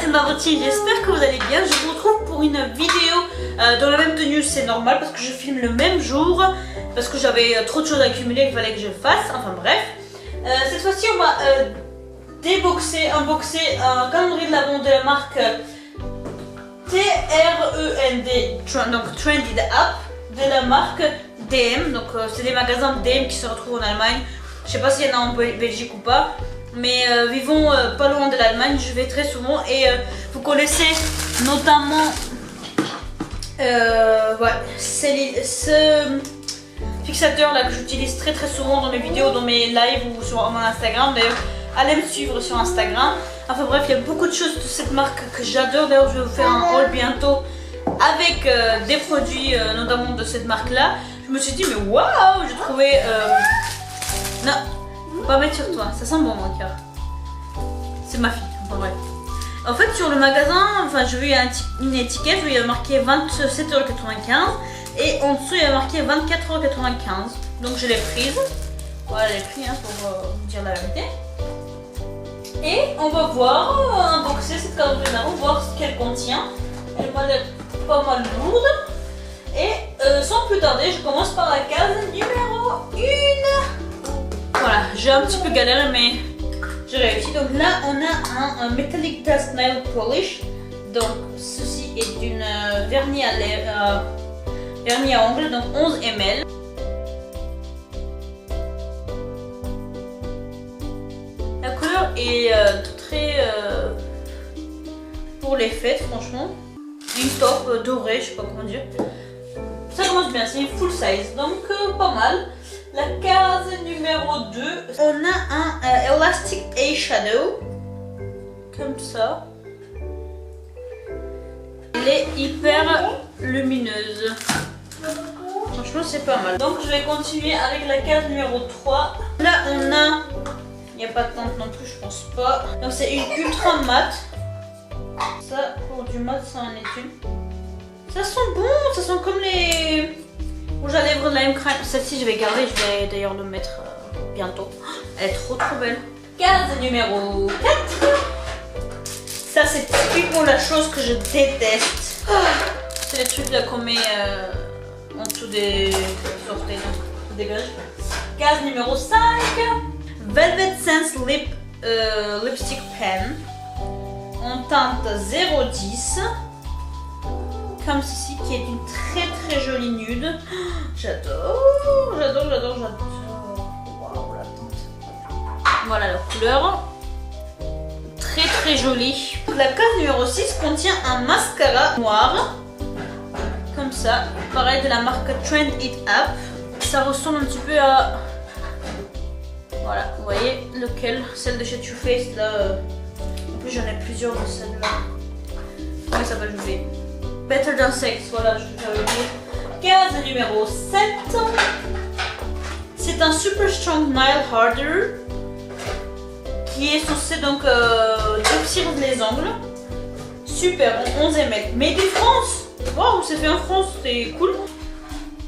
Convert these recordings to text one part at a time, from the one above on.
c'est Marotine, j'espère que vous allez bien. Je vous retrouve pour une vidéo dans la même tenue, c'est normal parce que je filme le même jour, parce que j'avais trop de choses à accumuler qu'il fallait que je fasse, enfin bref. Cette fois-ci on va unboxer un calendrier de l'Avent de la marque TREND, donc Trendy App, de la marque DM. Donc c'est des magasins DM qui se retrouvent en Allemagne. Je sais pas s'il y en a en Belgique ou pas, mais vivons pas loin de l'Allemagne, je vais très souvent et vous connaissez notamment ce fixateur là que j'utilise très souvent dans mes vidéos, dans mes lives ou sur mon Instagram. D'ailleurs, allez me suivre sur Instagram. Enfin bref, il y a beaucoup de choses de cette marque que j'adore. D'ailleurs, je vais vous faire un haul bientôt avec des produits notamment de cette marque là. Je me suis dit mais waouh, j'ai trouvé non, faut pas mettre sur toi, ça sent bon mon cœur. C'est ma fille, enfin bref. En fait sur le magasin, enfin j'ai vu une étiquette où il y a marqué 27,95 € et en dessous il y a marqué 24,95 €. Donc je l'ai prise. Voilà les prix hein, pour vous dire la vérité. Et on va voir, unboxer cette calendrier d'Avent, voir ce qu'elle contient. Elle m'a l'air pas mal lourde. Et sans plus tarder, je commence par la case numéro 1. Voilà, j'ai un petit peu galéré mais j'ai réussi. Donc là on a un Metallic Dust Nail Polish. Donc ceci est d'une vernis à ongles, donc 11 ml. La couleur est très pour les fêtes franchement. Une taupe dorée, je sais pas comment dire. Ça commence bien, c'est une full size, donc pas mal. La case numéro 2, on a un Elastic Eyeshadow, comme ça. Elle est hyper lumineuse. Franchement, c'est pas mal. Donc, je vais continuer avec la case numéro 3. Là, on a... Il n'y a pas de teinte non plus, je pense pas. Donc, c'est une ultra mat. Ça, pour du mat, ça en est une. Ça sent bon, ça sent comme les... rouge à lèvres de la M-Crème. Celle-ci je vais garder, je vais d'ailleurs le mettre bientôt. Elle est trop belle. Case numéro 4. Ça c'est typiquement la chose que je déteste. C'est les trucs là qu'on met en dessous des orteils. Ça dégage. Case numéro 5. Velvet Sense Lipstick Pen. En teinte 010. Comme ceci, qui est une très jolie nude. J'adore. Waouh, la teinte. Voilà la couleur. Très jolie. La case numéro 6 contient un mascara noir. Comme ça. Pareil de la marque Trend It Up. Ça ressemble un petit peu à... Voilà, vous voyez lequel? Celle de chez Too Faced là. En plus j'en ai plusieurs de celle-là. Comment ça va jouer? Better Than Sex, voilà, je vais le dire. Case numéro 7. C'est un Super Strong Nail Harder qui est censé donc durcir les ongles. Super, en 11 ml. Made in France. Waouh, c'est fait en France, c'est cool.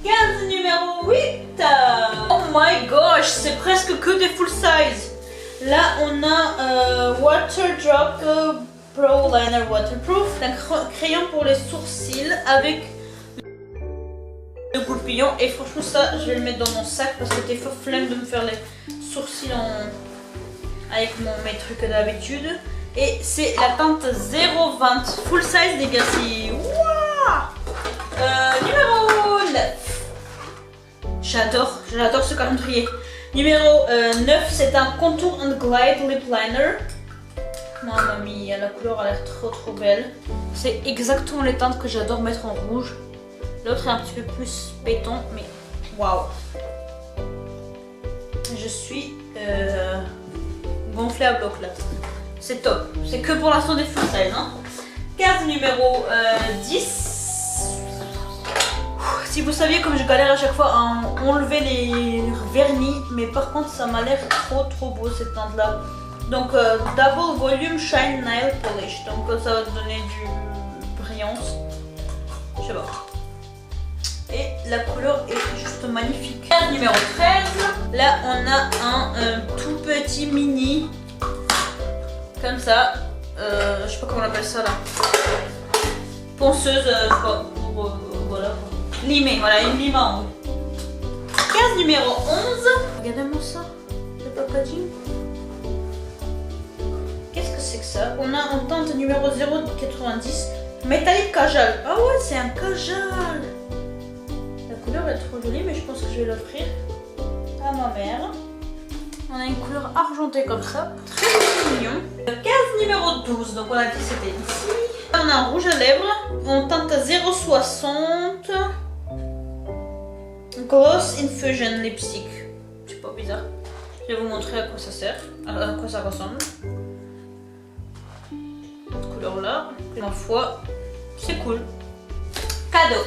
Case numéro 8. Oh my gosh, c'est presque que des full size. Là, on a Water Drop Pro Liner Waterproof, un crayon pour les sourcils avec le goupillon. Et franchement ça je vais le mettre dans mon sac parce que t'es fort flemme de me faire les sourcils avec mes trucs d'habitude. Et c'est la teinte 020 full size les gars. Numéro 9. J'adore ce calendrier. Numéro 9, c'est un Contour and Glide Lip Liner. Mamma mia, la couleur a l'air trop belle. C'est exactement les teintes que j'adore mettre en rouge. L'autre est un petit peu plus béton, mais waouh. Je suis gonflée à bloc là. C'est top. C'est que pour l'instant des full size. Hein. Case numéro 10. Si vous saviez comme je galère à chaque fois à enlever les vernis, mais par contre ça m'a l'air trop beau cette teinte là. Donc Double Volume Shine Nail Polish. Donc ça va donner du brillance. Je sais pas. Et la couleur est juste magnifique. Case numéro 13. Là on a un tout petit mini. Comme ça. je sais pas comment on appelle ça là. Ponceuse pour voilà quoi. Limer, voilà, une lime en haut. Case numéro 11. Regardez-moi ça, le packaging. Qu'est-ce que c'est que ça? On a en tente numéro 090. Métallique Kajal. Ah ouais, c'est un Kajal. La couleur est trop jolie, mais je pense que je vais l'offrir à ma mère. On a une couleur argentée comme ça. Très mignon. Case numéro 12. Donc on a dit que c'était ici. On a un rouge à lèvres. On tente à 0,60. Gloss Infusion Lipstick. C'est pas bizarre. Je vais vous montrer à quoi ça sert. À quoi ça ressemble. Cette couleur là. Ma foi, c'est cool. Cadeau.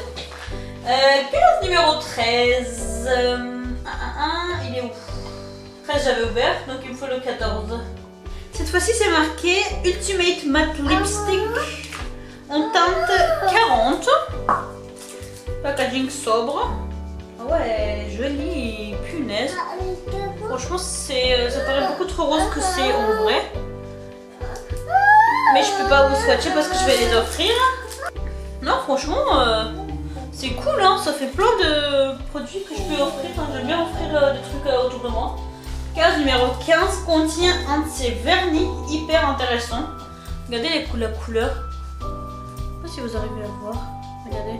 Case numéro 13. Il est où? 13 j'avais ouvert, donc il me faut le 14. Cette fois-ci c'est marqué Ultimate Matte Lipstick en teinte 40. Packaging sobre. Ah ouais, joli, punaise. Franchement ça paraît beaucoup trop rose que c'est en vrai. Mais je peux pas vous swatcher parce que je vais les offrir. Non franchement c'est cool hein, ça fait plein de produits que je peux offrir. Enfin, j'aime bien offrir des trucs autour de moi. Case numéro 15 contient un de ces vernis hyper intéressants. Regardez la couleur. Je sais pas si vous arrivez à voir. Regardez.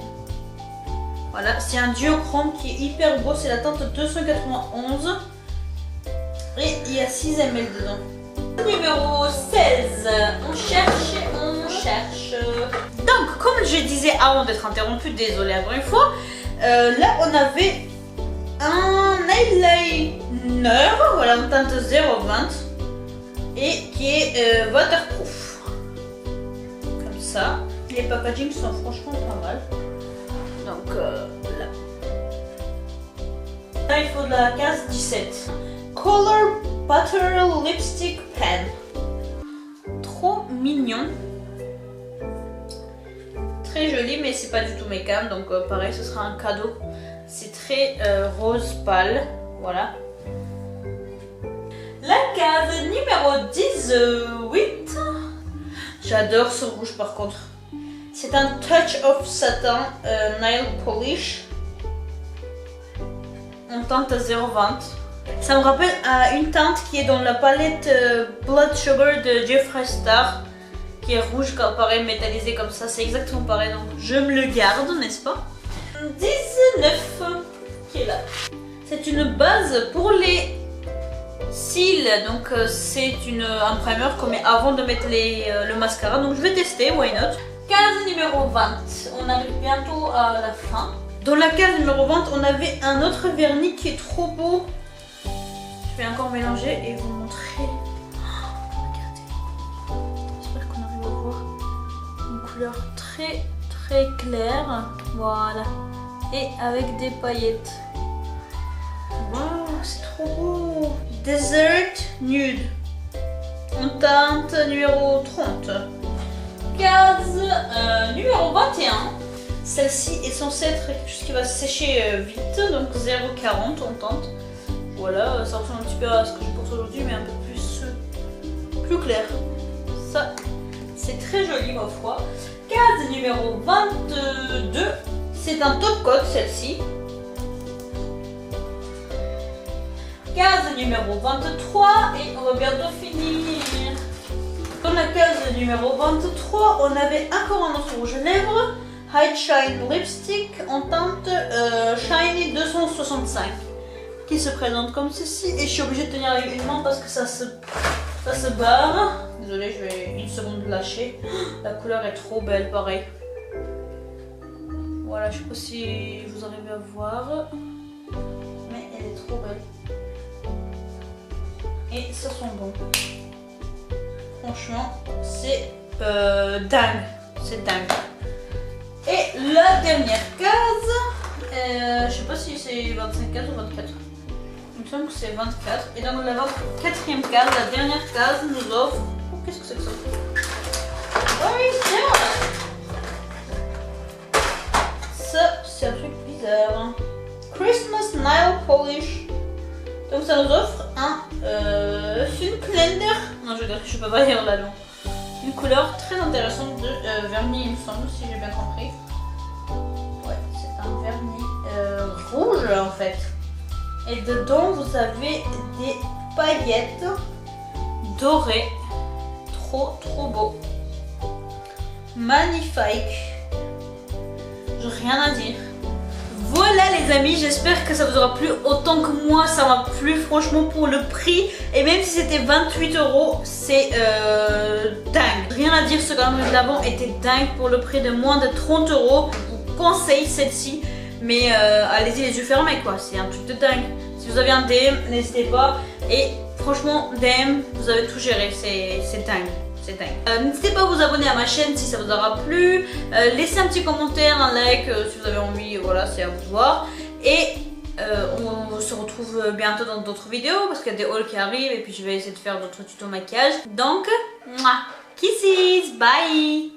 Voilà, c'est un duochrome qui est hyper beau. C'est la teinte 291. Et il y a 6 ml dedans. Numéro 16. On cherche et on cherche. Donc, comme je disais avant d'être interrompue, désolée encore une fois. Là, on avait un eyeliner, voilà, en teinte 0,20 et qui est waterproof. Comme ça. Les packagings sont franchement pas mal. Donc là. Là, il faut de la case 17. Color Butter Lipstick Pen. Trop mignon. Très joli, mais c'est pas du tout mes cams, donc pareil, ce sera un cadeau. C'est très rose pâle, voilà. La case numéro 18. J'adore ce rouge par contre. C'est un Touch of Satin Nail Polish en teinte 0,20. Ça me rappelle une teinte qui est dans la palette Blood Sugar de Jeffree Star, qui est rouge, pareil, métallisé comme ça. C'est exactement pareil, donc je me le garde, n'est-ce pas? 19 qui est là. C'est une base pour les cils, donc c'est un primer qu'on met avant de mettre le mascara, donc je vais tester, why not. Case numéro 20, on arrive bientôt à la fin. Dans la case numéro 20, on avait un autre vernis qui est trop beau. Je vais encore mélanger et vous montrer. Oh, regardez, j'espère qu'on arrive à voir une couleur très très claire, voilà, et avec des paillettes. Waouh, c'est trop beau. Desert Nude en teinte numéro 30. Case numéro 21. Celle-ci est censée être quelque chose qui va sécher vite, donc 0,40 en teinte. Voilà, ça ressemble un petit peu à ce que je porte aujourd'hui, mais un peu plus clair. Ça, c'est très joli ma foi. Case numéro 22. C'est un top coat celle-ci. Case numéro 23 et on va bientôt finir. Dans la case numéro 23, on avait encore un autre rouge à lèvres, High Shine Lipstick en teinte Shiny 265, qui se présente comme ceci. Et je suis obligée de tenir avec une main parce que ça se barre. Désolée, je vais une seconde lâcher. La couleur est trop belle, pareil. Voilà, je sais pas si vous arrivez à voir, mais elle est trop belle. Et ça sent bon. Franchement, c'est dingue. C'est dingue. Et la dernière case, je sais pas si c'est 25 cases ou 24. Il me semble que c'est 24. Et dans la 24e case, la dernière case nous offre... Oh, qu'est-ce que c'est que ça? Oui, tiens. Ça, c'est un truc bizarre. Christmas Nail Polish. Donc ça nous offre un Fun Cleaner. Non, je peux pas lire là-dedans. Une couleur très intéressante de vernis, il me semble, si j'ai bien compris. Ouais, c'est un vernis rouge en fait. Et dedans, vous avez des paillettes dorées. Trop beau. Magnifique. J'ai rien à dire. Voilà les amis, j'espère que ça vous aura plu autant que moi ça m'a plu franchement pour le prix. Et même si c'était 28 €, c'est dingue. Rien à dire, ce calendrier de l'Avent était dingue pour le prix de moins de 30 €. Je vous conseille celle-ci, mais allez-y les yeux fermés quoi, c'est un truc de dingue. Si vous avez un DM, n'hésitez pas. Et franchement, DM, vous avez tout géré, c'est dingue. N'hésitez pas à vous abonner à ma chaîne si ça vous aura plu. Laissez un petit commentaire, un like si vous avez envie, voilà, c'est à vous de voir. Et on se retrouve bientôt dans d'autres vidéos parce qu'il y a des hauls qui arrivent et puis je vais essayer de faire d'autres tutos maquillage. Donc, kisses, bye!